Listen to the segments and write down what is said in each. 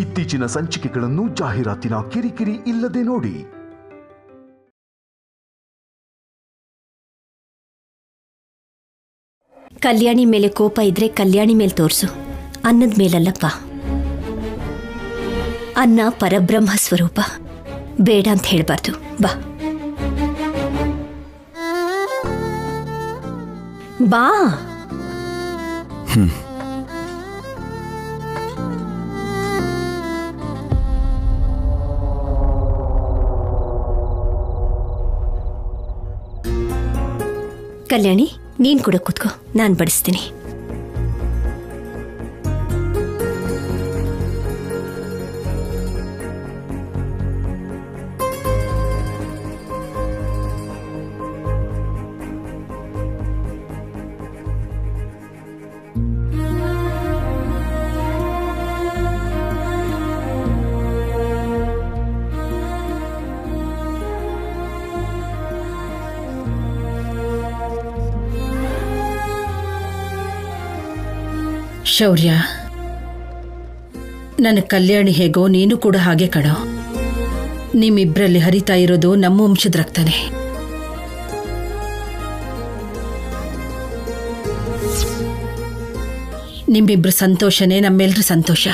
ಇತ್ತೀಚಿನ ಸಂಚಿಕೆಗಳನ್ನು ಜಾಹೀರಾತಿನ ಕಿರಿಕಿರಿ ಇಲ್ಲದೆ ನೋಡಿ. ಕಲ್ಯಾಣಿ ಮೇಲೆ ಕೋಪ ಇದ್ರೆ ಕಲ್ಯಾಣಿ ಮೇಲೆ ತೋರ್ಸು, ಅನ್ನದ ಮೇಲಲ್ಲಪ್ಪ. ಅನ್ನ ಪರಬ್ರಹ್ಮ ಸ್ವರೂಪ, ಬೇಡ ಅಂತ ಹೇಳ್ಬಾರ್ದು. ಬಾ ಬಾ. ಕಲ್ಯಾಣಿ, ನೀನ್ ಕೂಡ ಕೂತ್ಕೋ, ನಾನು ಬಡಿಸ್ತೀನಿ. ಶೌರ್ಯ, ನನ್ನ ಕಲ್ಯಾಣಿ ಹೇಗೋ ನೀನು ಕೂಡ ಹಾಗೆ ಕಣೋ. ನಿಮ್ಮಿಬ್ರಲ್ಲಿ ಹರಿತಾ ಇರೋದು ನಮ್ಮ ವಂಶದ ರಕ್ತನೇ. ನಿಮ್ಮಿಬ್ರ ಸಂತೋಷನೇ ನಮ್ಮೆಲ್ರ ಸಂತೋಷ.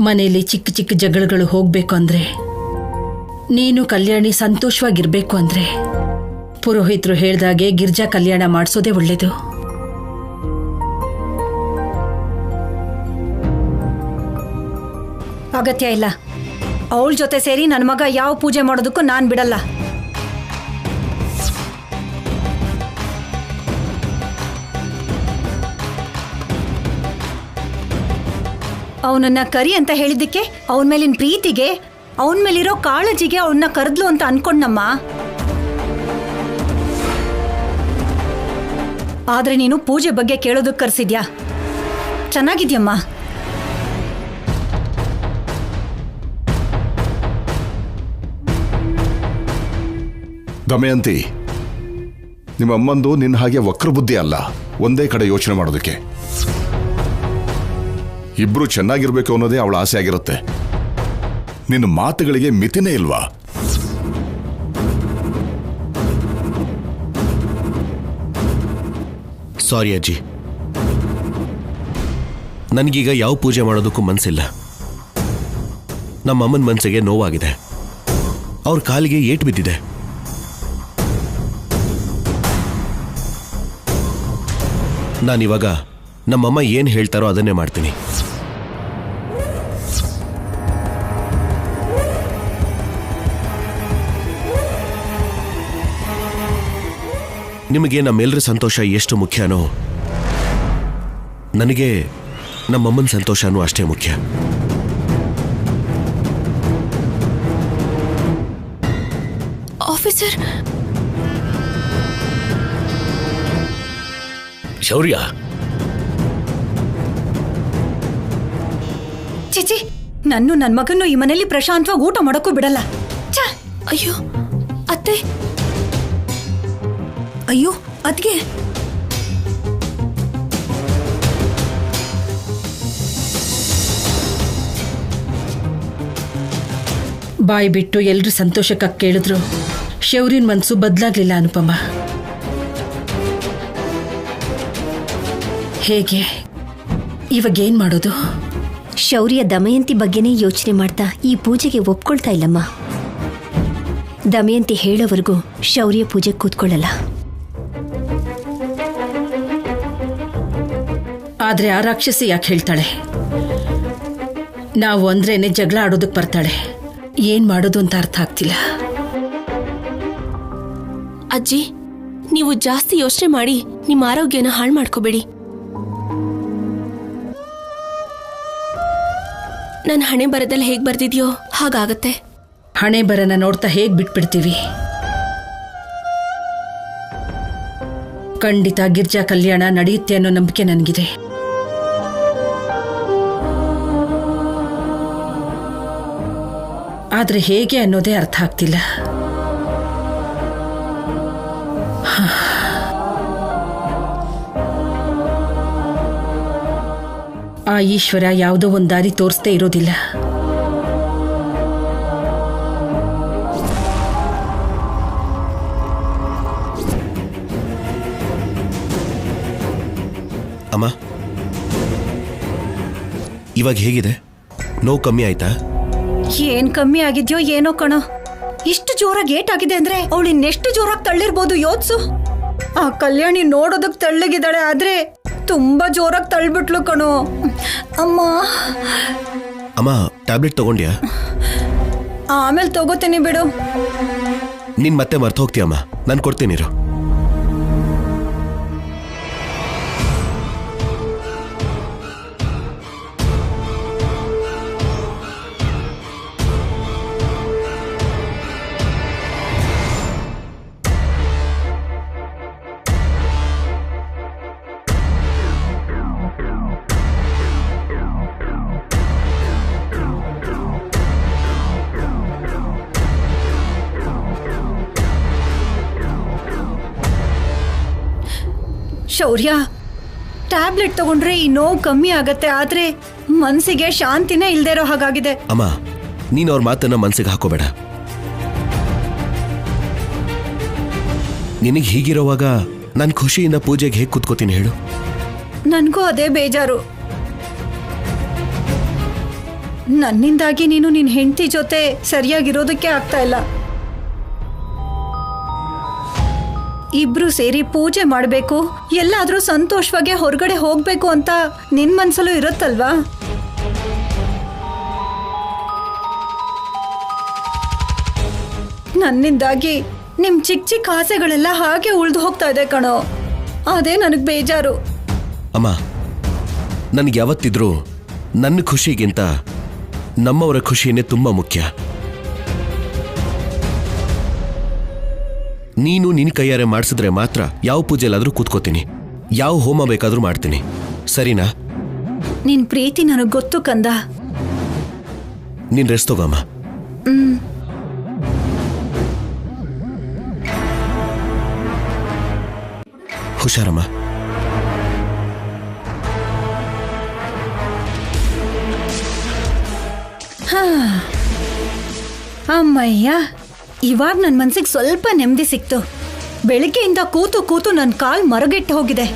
ಮನೆಯಲ್ಲಿ ಚಿಕ್ಕ ಚಿಕ್ಕ ಜಗಳಗಳು ಹೋಗ್ಬೇಕು ಅಂದ್ರೆ, ನೀನು ಕಲ್ಯಾಣಿ ಸಂತೋಷವಾಗಿರ್ಬೇಕು ಅಂದ್ರೆ, ಪುರೋಹಿತರು ಹೇಳ್ದಾಗೆ ಗಿರ್ಜಾ ಕಲ್ಯಾಣ ಮಾಡಿಸೋದೇ ಒಳ್ಳೇದು. ಅಗತ್ಯ ಇಲ್ಲ. ಅವಳ ಜೊತೆ ಸೇರಿ ನನ್ನ ಮಗ ಯಾವ ಪೂಜೆ ಮಾಡೋದಕ್ಕೂ ನಾನು ಬಿಡಲ್ಲ. ಅವನನ್ನ ಕರಿ ಅಂತ ಹೇಳಿದ್ದಕ್ಕೆ, ಅವನ ಮೇಲಿನ ಪ್ರೀತಿಗೆ, ಅವನ ಮೇಲಿರೋ ಕಾಳಜಿಗೆ ಅವನ್ನ ಕರೆದ್ಲು ಅಂತ ಅನ್ಕೊಂಡಮ್ಮ. ಆದ್ರೆ ನೀನು ಪೂಜೆ ಬಗ್ಗೆ ಕೇಳೋದಕ್ಕೆ ಕರೆಸಿದ್ಯಾ? ಚೆನ್ನಾಗಿದ್ಯಮ್ಮ. ದಮಯಂತಿ, ನಿಮ್ಮ ಅಮ್ಮಂದು ನಿನ್ನ ಹಾಗೆ ವಕ್ರ ಬುದ್ಧಿ ಅಲ್ಲ, ಒಂದೇ ಕಡೆ ಯೋಚನೆ ಮಾಡೋದಕ್ಕೆ. ಇಬ್ರು ಚೆನ್ನಾಗಿರ್ಬೇಕು ಅನ್ನೋದೇ ಅವಳ ಆಸೆ ಆಗಿರುತ್ತೆ. ನಿನ್ನ ಮಾತುಗಳಿಗೆ ಮಿತಿನೇ ಇಲ್ವಾ? ಸಾರಿ ಅಜ್ಜಿ, ನನಗೀಗ ಯಾವ ಪೂಜೆ ಮಾಡೋದಕ್ಕೂ ಮನಸ್ಸಿಲ್ಲ. ನಮ್ಮಮ್ಮನ ಮನಸ್ಸಿಗೆ ನೋವಾಗಿದೆ, ಅವ್ರ ಕಾಲಿಗೆ ಏಟು ಬಿದ್ದಿದೆ. ನಾನಿವಾಗ ನಮ್ಮಮ್ಮ ಏನು ಹೇಳ್ತಾರೋ ಅದನ್ನೇ ಮಾಡ್ತೀನಿ. ನಿಮಗೆ ನಮ್ಮೆಲ್ಲರ ಸಂತೋಷ ಎಷ್ಟು ಮುಖ್ಯನೋ, ನನಗೆ ನಮ್ಮಮ್ಮನ ಸಂತೋಷನೂ ಅಷ್ಟೇ ಮುಖ್ಯ. ಆಫೀಸರ್, ಶೌರ್ಯ, ಚಿಚಿ, ನನ್ನ ಮಗನ್ನು ಈ ಮನೆಯಲ್ಲಿ ಪ್ರಶಾಂತವಾಗಿ ಊಟ ಮಾಡೋಕ್ಕೂ ಬಿಡಲ್ಲ. ಅಯ್ಯೋ ಅತ್ತೆ, ಅಯ್ಯೋ ಅದ್ಗೆ ಬಾಯಿ ಬಿಟ್ಟು ಎಲ್ರೂ ಸಂತೋಷಕ್ಕಾಗಿ ಕೇಳಿದ್ರು. ಶೌರ್ಯನ ಮನಸ್ಸು ಬದಲಾಗ್ಲಿಲ್ಲ ಅನುಪಮ. ಹೇಗೆ ಇವಾಗೇನ್ ಮಾಡೋದು? ಶೌರ್ಯ ದಮಯಂತಿ ಬಗ್ಗೆನೇ ಯೋಚನೆ ಮಾಡ್ತಾ ಈ ಪೂಜೆಗೆ ಒಪ್ಕೊಳ್ತಾ ಇಲ್ಲಮ್ಮ. ದಮಯಂತಿ ಹೇಳೋವರೆಗೂ ಶೌರ್ಯ ಪೂಜೆ ಕೂತ್ಕೊಳ್ಳಲ್ಲ. ಆದ್ರೆ ಆ ರಾಕ್ಷಸಿ ಯಾಕೆ ಹೇಳ್ತಾಳೆ? ನಾವು ಅಂದ್ರೇನೆ ಜಗಳ ಆಡೋದಕ್ಕೆ ಬರ್ತಾಳೆ. ಏನ್ ಮಾಡೋದು ಅಂತ ಅರ್ಥ ಆಗ್ತಿಲ್ಲ. ಅಜ್ಜಿ, ನೀವು ಜಾಸ್ತಿ ಯೋಚನೆ ಮಾಡಿ ನಿಮ್ಮ ಆರೋಗ್ಯನ ಹಾಳು ಮಾಡ್ಕೋಬೇಡಿ. ನನ್ನ ಹಣೆ ಬರದಲ್ಲಿ ಹೇಗೆ ಬರ್ದಿದ್ಯೋ ಹಾಗಾಗತ್ತೆ. ಹಣೆ ಬರನ ನೋಡ್ತಾ ಹೇಗ್ ಬಿಟ್ಬಿಡ್ತೀವಿ? ಖಂಡಿತ ಗಿರ್ಜಾ ಕಲ್ಯಾಣ ನಡೆಯುತ್ತೆ ಅನ್ನೋ ನಂಬಿಕೆ ನನಗಿದೆ. ಆದ್ರೆ ಹೇಗೆ ಅನ್ನೋದೇ ಅರ್ಥ ಆಗ್ತಿಲ್ಲ. ಆ ಈಶ್ವರ ಯಾವುದೋ ಒಂದು ದಾರಿ ತೋರಿಸ್ತೇ ಇರೋದಿಲ್ಲ. ಅಮ್ಮ, ಇವಾಗ ಹೇಗಿದೆ? ನೋವು ಕಮ್ಮಿ ಆಯ್ತಾ? ಏನ್ ಕಮ್ಮಿ ಆಗಿದ್ಯೋ ಏನೋ ಕಣೋ. ಇಷ್ಟು ಜೋರಾಗಿ ಏಟಾಗಿದೆ ಅಂದ್ರೆ ಅವಳು ಇನ್ನೆಷ್ಟು ಜೋರಾಗಿ ತಳ್ಳಿರ್ಬೋದು ಯೋಚ್ಸು. ಆ ಕಲ್ಯಾಣಿ ನೋಡೋದಕ್ ತಳ್ಳಗಿದ್ದಾಳೆ, ಆದ್ರೆ ತುಂಬಾ ಜೋರಾಗಿ ತಳ್ಬಿಟ್ಲು ಕಣೋ. ಅಮ್ಮ ಅಮ್ಮ, ಟ್ಯಾಬ್ಲೆಟ್ ತಗೊಂಡ್ಯಾ? ಆಮೇಲೆ ತಗೋತೀನಿ ಬಿಡು. ನೀನ್ ಮತ್ತೆ ಮರ್ತು ಹೋಗ್ತೀಯಮ್ಮ, ನಾನು ಕೊಡ್ತೀನಿರು. ಶೌರ್ಯ, ಟ್ಯಾಬ್ಲೆಟ್ ತಗೊಂಡ್ರೆ ಈ ನೋವು ಕಮ್ಮಿ ಆಗತ್ತೆ, ಆದ್ರೆ ಮನ್ಸಿಗೆ ಶಾಂತಿನೇ ಇಲ್ದೇ ಇರೋ ಹಾಗಾಗಿದೆ. ಅಮ್ಮ, ನೀನ್ ಅವ್ರ ಮಾತನ್ನ ಮನ್ಸಿಗೆ ಹಾಕೋಬೇಡ. ನಿನಗೆ ಹೀಗಿರೋವಾಗ ನಾನು ಖುಷಿಯಿಂದ ಪೂಜೆಗೆ ಹೇಗೆ ಕೂತ್ಕೋತೀನಿ ಹೇಳು? ನನ್ಗೂ ಅದೇ ಬೇಜಾರು. ನನ್ನಿಂದಾಗಿ ನೀನು ನಿನ್ ಹೆಂಡತಿ ಜೊತೆ ಸರಿಯಾಗಿರೋದಕ್ಕೆ ಆಗ್ತಾ ಇಲ್ಲ. ಇಬ್ರು ಸೇರಿ ಪೂಜೆ ಮಾಡಬೇಕು, ಎಲ್ಲಾದ್ರೂ ಸಂತೋಷವಾಗಿ ಹೊರಗಡೆ ಹೋಗ್ಬೇಕು ಅಂತ ನಿನ್ ಮನ್ಸಲ್ಲೂ ಇರುತ್ತಲ್ವಾ? ನನ್ನಿಂದಾಗಿ ನಿಮ್ ಚಿಕ್ಕ ಚಿಕ್ಕ ಆಸೆಗಳೆಲ್ಲ ಹಾಗೆ ಉಳ್ದು ಹೋಗ್ತಾ ಇದೆ ಕಣೋ. ಅದೇ ನನಗ್ ಬೇಜಾರು. ಅಮ್ಮ, ನನಗೆ ಯಾವತ್ತಿದ್ರೂ ನನ್ನ ಖುಷಿಗಿಂತ ನಮ್ಮವರ ಖುಷಿನೇ ತುಂಬಾ ಮುಖ್ಯ. ನೀನು ನಿನ್ನ ಕೈಯಾರೆ ಮಾಡಿಸಿದ್ರೆ ಮಾತ್ರ ಯಾವ ಪೂಜೆಲಾದ್ರೂ ಕೂತ್ಕೋತೀನಿ, ಯಾವ ಹೋಮ ಬೇಕಾದ್ರೂ ಮಾಡ್ತೀನಿ, ಸರಿನಾ? ನಿನ್ ಪ್ರೀತಿ ನನಗ್ ಗೊತ್ತು ಕಂದ. ನೀನ್ ರೆಸ್ಟ್ ತಗೋಮ್ಮ. ಹುಷಾರಮ್ಮ. ಅಮ್ಮಯ್ಯ, ಇವಾಗ ನನ್ನ ಮನ್ಸಿಗೆ ಸ್ವಲ್ಪ ನೆಮ್ಮದಿ ಸಿಕ್ತು. ಬೆಳಿಗ್ಗೆಯಿಂದ ಕೂತು ಕೂತು ನನ್ನ ಕಾಲ್ ಮರಗೆಟ್ಟು ಹೋಗಿದೆ.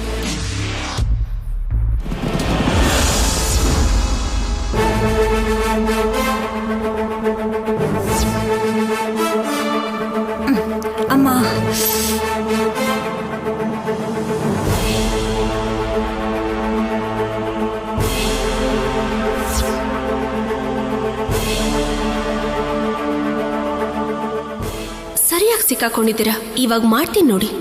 ಅಮ್ಮ, ಸರಿಯಾಗಿ ಸಿಕ್ಕಾಕೊಂಡಿದ್ದೀರಾ. ಇವಾಗ ಮಾಡ್ತೀನಿ ನೋಡಿ.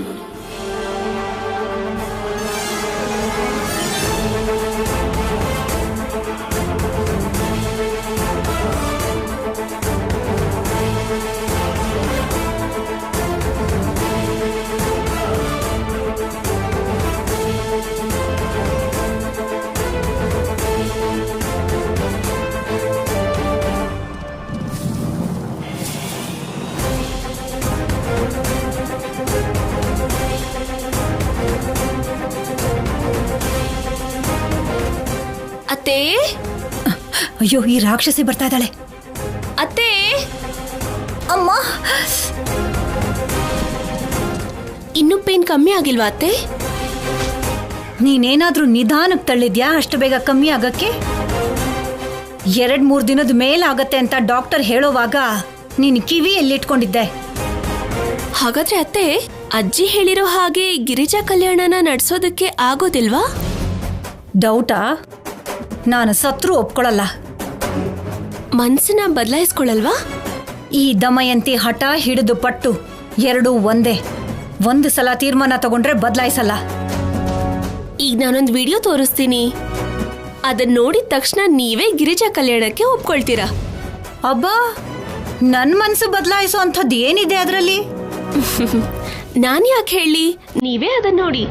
ಅತ್ತೆ, ಅಯ್ಯೋ, ಈ ರಾಕ್ಷಸಿ ಬರ್ತಾ ಇದ್ದಾಳೆ. ಅತ್ತೆ, ಅಮ್ಮ, ಇನ್ನೂ ಪೇನ್ ಕಮ್ಮಿ ಆಗಿಲ್ವಾ ಅತ್ತೆ? ನೀನೇನಾದ್ರೂ ನಿಧಾನಕ್ಕೆ ತಳ್ಳಿದ್ಯಾ ಅಷ್ಟು ಬೇಗ ಕಮ್ಮಿ ಆಗಕ್ಕೆ? 2-3 ದಿನದ ಮೇಲಾಗತ್ತೆ ಅಂತ ಡಾಕ್ಟರ್ ಹೇಳೋವಾಗ ನೀನು ಕಿವಿಯಲ್ಲಿಟ್ಕೊಂಡಿದ್ದೆ. ಹಾಗಾದ್ರೆ ಅತ್ತೆ, ಅಜ್ಜಿ ಹೇಳಿರೋ ಹಾಗೆ ಗಿರಿಜಾ ಕಲ್ಯಾಣನ ನಡೆಸೋದಕ್ಕೆ ಆಗೋದಿಲ್ವಾ? ಡೌಟಾ? ನಾನು ಸತ್ರು ಒಪ್ಕೊಳ್ಳಲ್ಲ. ಮನ್ಸನ್ನ ಬದಲಾಯಿಸ್ಕೊಳ್ಳಲ್ವಾ? ಈ ದಮಯಂತಿ ಹಠ ಹಿಡಿದು ಪಟ್ಟು ಎರಡೂ ಒಂದೇ. ಒಂದು ಸಲ ತೀರ್ಮಾನ ತಗೊಂಡ್ರೆ ಬದಲಾಯಿಸಲ್ಲ. ಈಗ ನಾನೊಂದು ವಿಡಿಯೋ ತೋರಿಸ್ತೀನಿ, ಅದನ್ನ ನೋಡಿದ ತಕ್ಷಣ ನೀವೇ ಗಿರಿಜಾ ಕಲ್ಯಾಣಕ್ಕೆ ಒಪ್ಕೊಳ್ತೀರಾ. ಅಬ್ಬಾ, ನನ್ ಮನ್ಸು ಬದಲಾಯಿಸೋ ಅಂಥದ್ದು ಏನಿದೆ ಅದರಲ್ಲಿ? ನಾನ್ ಯಾಕೆ ಹೇಳಿ, ನೀವೇ ಅದನ್ನ ನೋಡಿ.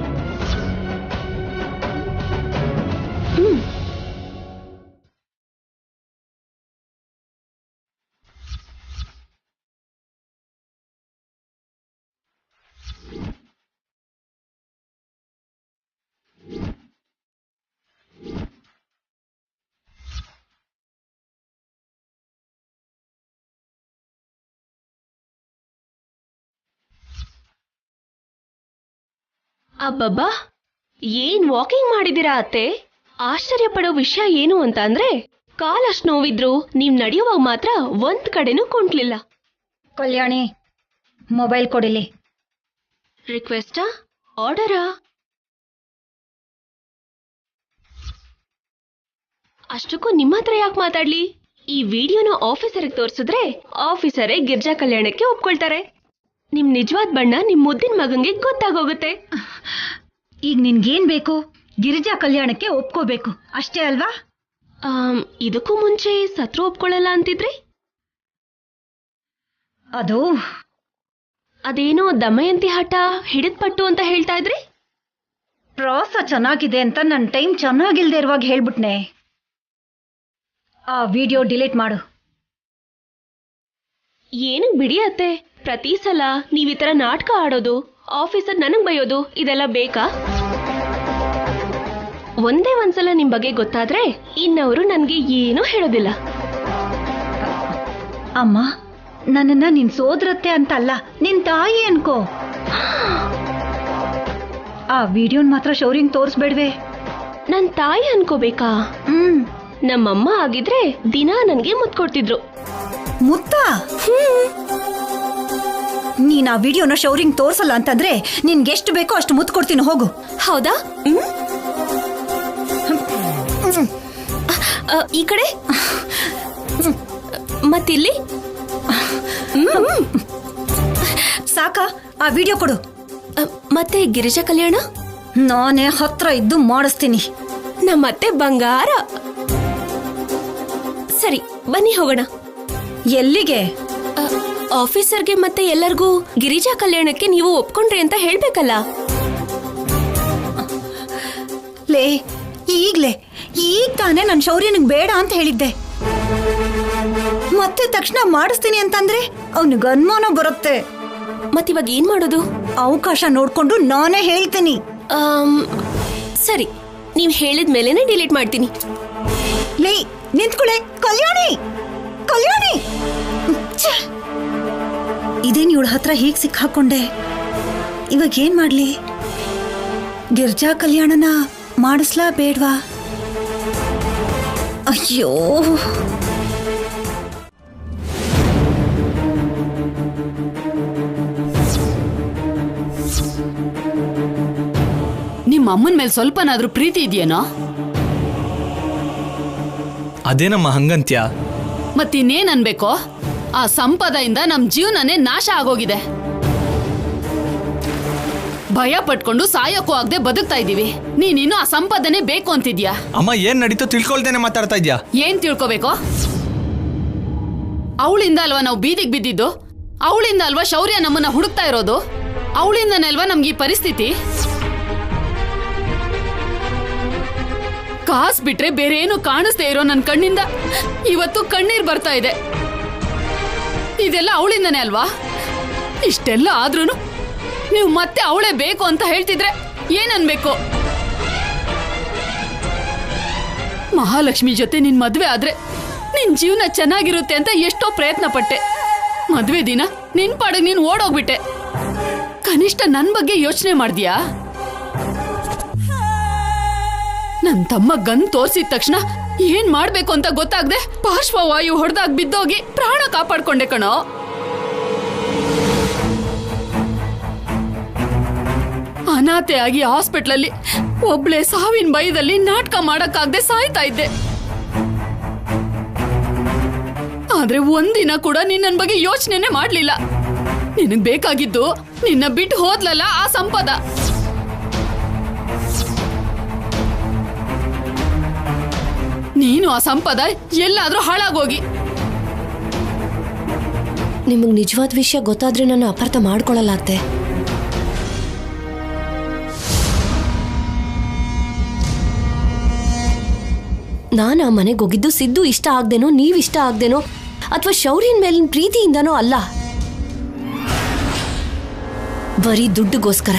ಅಬ್ಬಬ್ಬಾ ಏನ್ ವಾಕಿಂಗ್ ಮಾಡಿದಿರಾ ಅತ್ತೆ? ಆಶ್ಚರ್ಯ ಪಡೋ ವಿಷಯ ಏನು ಅಂತ ಅಂದ್ರೆ ಕಾಲಷ್ಟು ನೋವಿದ್ರು ನೀವ್ ನಡೆಯುವಾಗ ಮಾತ್ರ ಒಂದ್ ಕಡೆನೂ ಕುಂಟ್ಲಿಲ್ಲ. ಕಲ್ಯಾಣಿ, ಮೊಬೈಲ್ ಕೊಡಿಲಿ. ರಿಕ್ವೆಸ್ಟಾ? ಆರ್ಡರಾ? ಅಷ್ಟಕ್ಕೂ ನಿಮ್ಮ ಹತ್ರ ಯಾಕೆ ಮಾತಾಡ್ಲಿ? ಈ ವಿಡಿಯೋನ ಆಫೀಸರ್ಗೆ ತೋರಿಸಿದ್ರೆ ಆಫೀಸರೇ ಗಿರ್ಜಾ ಕಲ್ಯಾಣಕ್ಕೆ ಒಪ್ಕೊಳ್ತಾರೆ. ನಿಮ್ ನಿಜವಾದ ಬಣ್ಣ ನಿಮ್ ಮುದ್ದಿನ ಮಗಂಗೆ ಗೊತ್ತಾಗೋಗುತ್ತೆ. ಈಗ ನಿನ್ಗೇನ್ ಬೇಕು? ಗಿರಿಜಾ ಕಲ್ಯಾಣಕ್ಕೆ ಒಪ್ಕೋಬೇಕು ಅಷ್ಟೇ ಅಲ್ವಾ? ಇದಕ್ಕೂ ಮುಂಚೆ ಸತ್ರು ಒಪ್ಕೊಳ್ಳಲ್ಲ ಅಂತಿದ್ರಿ. ಅದೇನೋ ದಮಯಂತಿ ಹಠ ಹಿಡಿದ್ ಪಟ್ಟು ಅಂತ ಹೇಳ್ತಾ ಇದ್ರಿ. ಪ್ರಾಸ ಚೆನ್ನಾಗಿದೆ ಅಂತ ನನ್ನ ಟೈಮ್ ಚೆನ್ನಾಗಿಲ್ದೇ ಇರುವಾಗ ಹೇಳ್ಬಿಟ್ನೆ. ಆ ವಿಡಿಯೋ ಡಿಲೀಟ್ ಮಾಡು. ಏನಕ್ ಬಿಡಿ ಅತ್ತೆ, ಪ್ರತಿ ಸಲ ನೀವ್ ಈ ತರ ನಾಟಕ ಆಡೋದು, ಆಫೀಸರ್ ನನಗ್ ಬೈಯೋದು ಇದೆಲ್ಲ ಬೇಕಾ? ಒಂದೇ ಒಂದ್ಸಲ ನಿಮ್ ಬಗ್ಗೆ ಗೊತ್ತಾದ್ರೆ ಇನ್ನವರು ನನ್ಗೆ ಏನೂ ಹೇಳೋದಿಲ್ಲ. ಅಮ್ಮ, ನನ್ನನ್ನ ನಿನ್ ಸೋದರತ್ತೆ ಅಂತ ಅಲ್ಲ, ನಿನ್ ತಾಯಿ ಅನ್ಕೋ. ಆ ವಿಡಿಯೋನ್ ಮಾತ್ರ ಶೌರ್ಯಂಗ್ ತೋರಿಸ್ಬೇಡ್ವೆ. ನನ್ ತಾಯಿ ಅನ್ಕೋಬೇಕಾ? ನಮ್ಮಮ್ಮ ಆಗಿದ್ರೆ ದಿನ ನನ್ಗೆ ಮುತ್ತು ಕೊಡ್ತಿದ್ರು. ಮುತ್ತ? ನೀನ್ ಆ ವಿಡಿಯೋನ ಶೌರ್ಯಂಗ್ ತೋರ್ಸಲ್ಲ ಅಂತಂದ್ರೆ ನಿನ್ಗೆಷ್ಟು ಬೇಕೋ ಅಷ್ಟು ಮುತ್ತು ಕೊಡ್ತೀನಿ, ಹೋಗು. ಹೌದಾ? ಈ ಕಡೆ ಮತ್ತಿಲ್ಲಿ ಸಾಕ? ಆ ವಿಡಿಯೋ ಕೊಡು. ಮತ್ತೆ ಗಿರಿಜಾ ಕಲ್ಯಾಣ ನಾನೇ ಹತ್ರ ಇದ್ದು ಮಾಡಿಸ್ತೀನಿ. ನಮ್ಮತ್ತೆ ಬಂಗಾರ. ಸರಿ, ಬನ್ನಿ ಹೋಗೋಣ. ಎಲ್ಲಿಗೆ? ಆಫೀಸರ್ಗೆ ಮತ್ತೆ ಎಲ್ಲರಿಗೂ ಗಿರಿಜಾ ಕಲ್ಯಾಣಕ್ಕೆ ನೀವು ಒಪ್ಕೊಂಡ್ರಿ ಅಂತ ಹೇಳ್ಬೇಕಲ್ಲ. ಲೇ, ಈಗ ತಾನೇ ನನ್ ಶೌರ್ಯನಿಗೆ ಬೇಡ ಅಂತ ಹೇಳಿದ್ದೆ. ಮತ್ತೆ ತಕ್ಷಣ ಮಾಡಿಸ್ತೀನಿ ಅಂತಂದ್ರೆ ಅವನಿಗೆ ಅನುಮಾನ ಬರುತ್ತೆ. ಮತ್ತಿವಾಗ ಏನ್ ಮಾಡೋದು? ಅವಕಾಶ ನೋಡ್ಕೊಂಡು ನಾನೇ ಹೇಳ್ತೀನಿ. ಸರಿ, ನೀವ್ ಹೇಳಿದ ಮೇಲೆನೆ ಡಿಲೀಟ್ ಮಾಡ್ತೀನಿ. ಲೇ, ನಿಂತ್ಕೊಳ್ಳೆ. ಕಲ್ಯಾಣಿ, ಕಲ್ಯಾಣಿ! ಇದೇನ್ ಇವಳ ಹತ್ರ ಹೀಗ್ ಸಿಕ್ಕಾಕೊಂಡೆ? ಇವಾಗ ಏನ್ ಮಾಡ್ಲಿ? ಗಿರ್ಜಾ ಕಲ್ಯಾಣನ ಮಾಡಿಸ್ಲಾ ಬೇಡ್ವಾ? ಅಯ್ಯೋ, ನಿಮ್ಮ ಅಮ್ಮನ ಮೇಲೆ ಸ್ವಲ್ಪನಾದ್ರೂ ಪ್ರೀತಿ ಇದೆಯೇನೋ? ಅದೇನಮ್ಮ ಹಂಗಂತ್ಯ? ಮತ್ತಿನ್ನೇನ್ ಅನ್ಬೇಕೋ? ಆ ಸಂಪದದಿಂದ ನಮ್ ಜೀವನನೇ ನಾಶ ಆಗೋಗಿದೆ. ಭಯ ಪಟ್ಕೊಂಡು ಸಾಯೋಕ್ಕೂ ಆಗದೆ ಬದುಕ್ತಾ ಇದೀವಿ. ನೀನಿನ್ನು ಆ ಸಂಪದನೆ ಬೇಕು ಅಂತಿದ್ಯಾ? ಅಮ್ಮ, ಏನ್ ನಡೀತೋ ತಿಳ್ಕೊಳ್ದೇನೆ ಮಾತಾಡ್ತಾ ಇದ್ಯಾ? ಏನ್ ತಿಳ್ಕೊಬೇಕೋ? ಅವಳಿಂದ ಅಲ್ವಾ ನಾವು ಬೀದಿಗೆ ಬಿದ್ದಿದ್ದು? ಅವಳಿಂದ ಅಲ್ವಾ ಶೌರ್ಯ ನಮ್ಮನ್ನ ಹುಡುಕ್ತಾ ಇರೋದು? ಅವಳಿಂದನೇ ಅಲ್ವಾ ನಮ್ಗೆ ಈ ಪರಿಸ್ಥಿತಿ? ಕಾಸ್ ಬಿಟ್ರೆ ಬೇರೆ ಏನು ಕಾಣಿಸ್ದೇ ಇರೋ ನನ್ ಕಣ್ಣಿಂದ ಇವತ್ತು ಕಣ್ಣೀರ್ ಬರ್ತಾ ಇದೆ. ಇದೆಲ್ಲ ಅವಳಿಂದನೇ ಅಲ್ವಾ? ಇಷ್ಟೆಲ್ಲ ಆದ್ರೂನು ನೀವು ಮತ್ತೆ ಅವಳೇ ಬೇಕು ಅಂತ ಹೇಳ್ತಿದ್ರೆ ಏನನ್ಬೇಕು? ಮಹಾಲಕ್ಷ್ಮಿ ಜೊತೆ ನಿನ್ ಮದ್ವೆ ಆದ್ರೆ ನಿನ್ ಜೀವನ ಚೆನ್ನಾಗಿರುತ್ತೆ ಅಂತ ಎಷ್ಟೋ ಪ್ರಯತ್ನ ಪಟ್ಟೆ. ಮದ್ವೆ ದಿನ ನಿನ್ ಪಾಡಿಗೆ ನೀನ್ ಓಡೋಗ್ಬಿಟ್ಟೆ. ಕನಿಷ್ಠ ನನ್ ಬಗ್ಗೆ ಯೋಚನೆ ಮಾಡ್ದ್ಯಾ? ನನ್ ತಮ್ಮ ಗನ್ ತೋರ್ಸಿದ ತಕ್ಷಣ ಏನ್ ಮಾಡ್ಬೇಕು ಅಂತ ಗೊತ್ತಾಗ್ದೆ ಪಾರ್ಶ್ವವಾಯು ಹೊಡೆದಾಗ ಬಿದ್ದೋಗಿ ಪ್ರಾಣ ಕಾಪಾಡ್ಕೊಂಡೆ ಕಣೋ. ಅನಾಥೆಯಾಗಿ ಹಾಸ್ಪಿಟ್ಲಲ್ಲಿ ಒಬ್ಳೆ ಸಾವಿನ ಭಯದಲ್ಲಿ ನಾಟಕ ಮಾಡಕ್ಕಾಗ್ದೆ ಸಾಯ್ತಾ ಇದ್ದೆ. ಆದ್ರೆ ಒಂದಿನ ಕೂಡ ನೀನ್ ನನ್ ಬಗ್ಗೆ ಯೋಚನೆನೆ ಮಾಡ್ಲಿಲ್ಲ. ನಿನಗ್ ಬೇಕಾಗಿದ್ದು ನಿನ್ನ ಬಿಟ್ಟು ಹೋದ್ಲಲ್ಲ ಆ ಸಂಪದ. ನೀನು ಆ ಸಂಪದ ಎಲ್ಲಾದ್ರೂ ಹಾಳಾಗೋಗಿ. ನಿಮಗ್ ನಿಜವಾದ ವಿಷಯ ಗೊತ್ತಾದ್ರೆ ನಾನು ಅಪಾರ್ಥ ಮಾಡ್ಕೊಳ್ಳಲ್ಲ ಅತ್ತೆ. ನಾನು ಆ ಮನೆಗೆ ಹೋಗಿದ್ದು ಸಿದ್ದು ಇಷ್ಟ ಆಗ್ದೇನೋ, ನೀವ್ ಇಷ್ಟ ಆಗ್ದೇನೋ, ಅಥವಾ ಶೌರ್ಯನ್ ಮೇಲಿನ ಪ್ರೀತಿಯಿಂದನೋ ಅಲ್ಲ. ಬರೀ ದುಡ್ಡುಗೋಸ್ಕರ.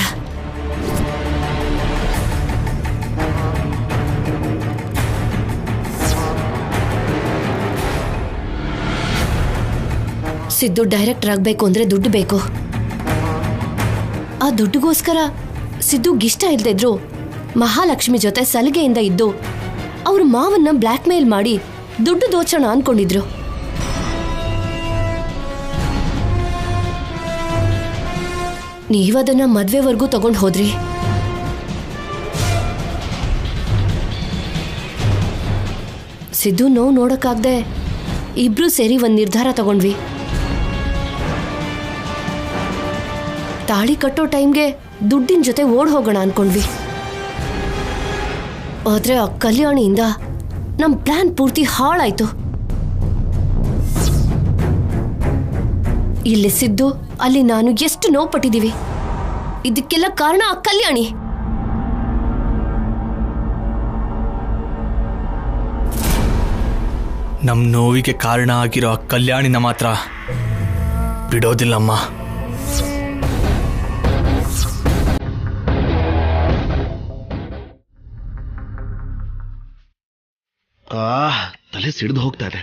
ಸಿದ್ದು ಡೈರೆಕ್ಟರ್ ಆಗ್ಬೇಕು ಅಂದ್ರೆ ದುಡ್ಡು ಬೇಕು. ಆ ದುಡ್ಡುಗೋಸ್ಕರ ಸಿದ್ದುಗಿಷ್ಟ ಇಲ್ದೇ ಇದ್ರು ಮಹಾಲಕ್ಷ್ಮಿ ಜೊತೆ ಸಲಿಗೆಯಿಂದ ಇದ್ದು ಅವ್ರ ಮಾವನ್ನ ಬ್ಲ್ಯಾಕ್ ಮೇಲ್ ಮಾಡಿ ದುಡ್ಡು ದೋಚೋಣ ಅನ್ಕೊಂಡಿದ್ರು. ನೀವದನ್ನ ಮದ್ವೆವರೆಗೂ ತಗೊಂಡು ಹೋದ್ರಿ. ಸಿದ್ದು ನೋವು ನೋಡಕ್ಕಾಗ್ದೆ ಇಬ್ರು ಸೇರಿ ಒಂದ್ ನಿರ್ಧಾರ ತಗೊಂಡ್ವಿ. ತಾಳಿ ಕಟ್ಟೋ ಟೈಮ್ಗೆ ದುಡ್ಡಿನ ಜೊತೆ ಓಡ್ ಹೋಗೋಣ ಅನ್ಕೊಂಡ್ವಿ. ಆದ್ರೆ ಆ ಕಲ್ಯಾಣಿಯಿಂದ ನಮ್ ಪ್ಲಾನ್ ಪೂರ್ತಿ ಹಾಳಾಯ್ತು. ಇಲ್ಲಿ ಸಿದ್ದು, ಅಲ್ಲಿ ನಾನು ಎಷ್ಟು ನೋವು ಪಟ್ಟಿದೀವಿ. ಇದಕ್ಕೆಲ್ಲ ಕಾರಣ ಆ ಕಲ್ಯಾಣಿ. ನಮ್ ನೋವಿಗೆ ಕಾರಣ ಆಗಿರೋ ಆ ಕಲ್ಯಾಣಿನ ಮಾತ್ರ ಬಿಡೋದಿಲ್ಲಮ್ಮ. ತಲೆ ಸಿಡಿದು ಹೋಗ್ತಾ ಇದೆ.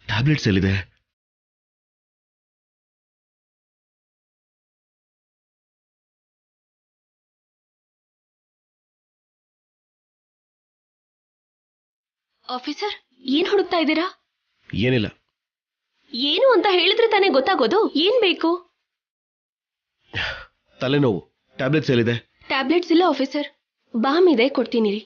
ಟ್ಯಾಬ್ಲೆಟ್ಸ್ ಎಲ್ಲಿದೆ? ಆಫೀಸರ್, ಏನ್ ಹುಡುಕ್ತಾ ಇದ್ದೀರಾ? ಏನಿಲ್ಲ. ಏನು ಅಂತ ಹೇಳಿದ್ರೆ ತಾನೇ ಗೊತ್ತಾಗೋದು. ಏನ್ ಬೇಕು? ತಲೆನೋವು. ಟ್ಯಾಬ್ಲೆಟ್ಸ್ ಎಲ್ಲಿದೆ? ಟ್ಯಾಬ್ಲೆಟ್ಸ್ ಇಲ್ಲ ಆಫೀಸರ್, ಬಾಮ್ ಇದೆ, ಕೊಡ್ತೀನಿ ರೀ.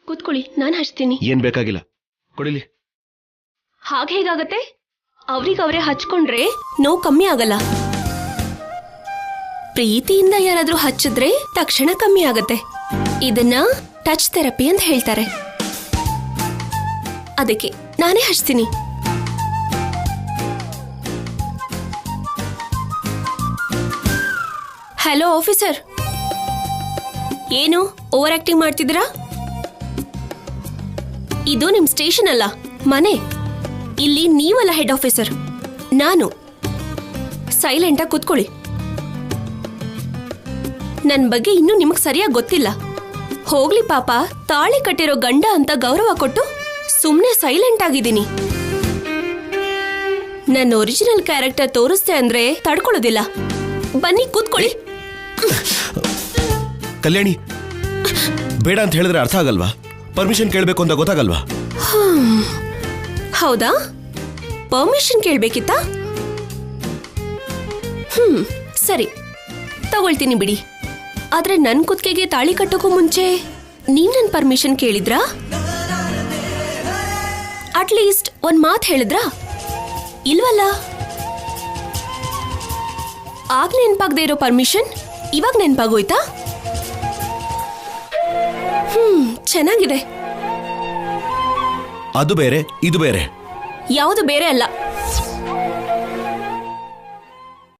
ಕೂತ್ಕೊಳ್ಳಿ, ನಾನು ಹಚ್ತೀನಿ. ಏನ್ ಬೇಕಾಗಿಲ್ಲ, ಕೊಡಿಲಿ. ಹಾಗೆ ಹೇಗಾಗತ್ತೆ? ಅವ್ರಿಗವ್ರೆ ಹಚ್ಕೊಂಡ್ರೆ ನೋವು ಕಮ್ಮಿ ಆಗಲ್ಲ. ಪ್ರೀತಿಯಿಂದ ಯಾರಾದ್ರೂ ಹಚ್ಚಿದ್ರೆ ತಕ್ಷಣ ಕಮ್ಮಿ ಆಗತ್ತೆ. ಇದನ್ನ ಟಚ್ ಥೆರಪಿ ಅಂತ ಹೇಳ್ತಾರೆ. ಅದಕ್ಕೆ ನಾನೇ ಹಚ್ತೀನಿ. ಹಲೋ ಆಫೀಸರ್, ಏನು ಓವರ್ ಆಕ್ಟಿಂಗ್ ಮಾಡ್ತಿದ್ದೀರಾ? ಇದು ನಿಮ್ ಸ್ಟೇಷನ್ ಅಲ್ಲ, ಮನೆ. ಇಲ್ಲಿ ನೀವಲ್ಲ ಹೆಡ್ ಆಫೀಸರ್, ನಾನು. ಸೈಲೆಂಟಾಗಿ ಕೂತ್ಕೊಳ್ಳಿ. ನನ್ ಬಗ್ಗೆ ಇನ್ನೂ ನಿಮಗ್ ಸರಿಯಾಗಿ ಗೊತ್ತಿಲ್ಲ. ಹೋಗ್ಲಿ ಪಾಪ, ತಾಳಿ ಕಟ್ಟಿರೋ ಗಂಡ ಅಂತ ಗೌರವ ಕೊಟ್ಟು ಸುಮ್ನೆ ಸೈಲೆಂಟ್ ಆಗಿದ್ದೀನಿ. ನನ್ನ ಒರಿಜಿನಲ್ ಕ್ಯಾರೆಕ್ಟರ್ ತೋರಿಸ್ತೆ ಅಂದ್ರೆ ತಡ್ಕೊಳ್ಳೋದಿಲ್ಲ. ಬನ್ನಿ ಕೂತ್ಕೊಳ್ಳಿ. ಕಲ್ಯಾಣಿ, ಬೇಡ ಅಂತ ಹೇಳಿದ್ರೆ ಅರ್ಥ ಆಗಲ್ವಾ? ಪರ್ಮಿಷನ್ ಕೇಳಬೇಕು ಅಂತ ಗೊತ್ತಾಗಲ್ವಾ? ಹೌದಾ, ಪರ್ಮಿಷನ್ ಕೇಳ್ಬೇಕಿತ್ತಾ? ಸರಿ, ತಗೊಳ್ತೀನಿ ಬಿಡಿ. ಆದ್ರೆ ನನ್ ಕುತ್ತಿಗೆಗೆ ತಾಳಿ ಕಟ್ಟೋಕ್ಕೂ ಮುಂಚೆ ನೀನ್ ನನ್ ಪರ್ಮಿಷನ್ ಕೇಳಿದ್ರಾ? ಅಟ್ಲೀಸ್ಟ್ ಒಂದ್ ಮಾತು ಹೇಳಿದ್ರಾ? ಇಲ್ವಲ್ಲ. ಆಗ ನೆನ್ಪಾಗದೆ ಇರೋ ಪರ್ಮಿಷನ್ ಇವಾಗ ನೆನ್ಪಾಗೋಯ್ತಾ? ಚೆನ್ನಾಗಿದೆ. ಅದು ಬೇರೆ, ಇದು ಬೇರೆ. ಯಾವುದು ಬೇರೆ ಅಲ್ಲ.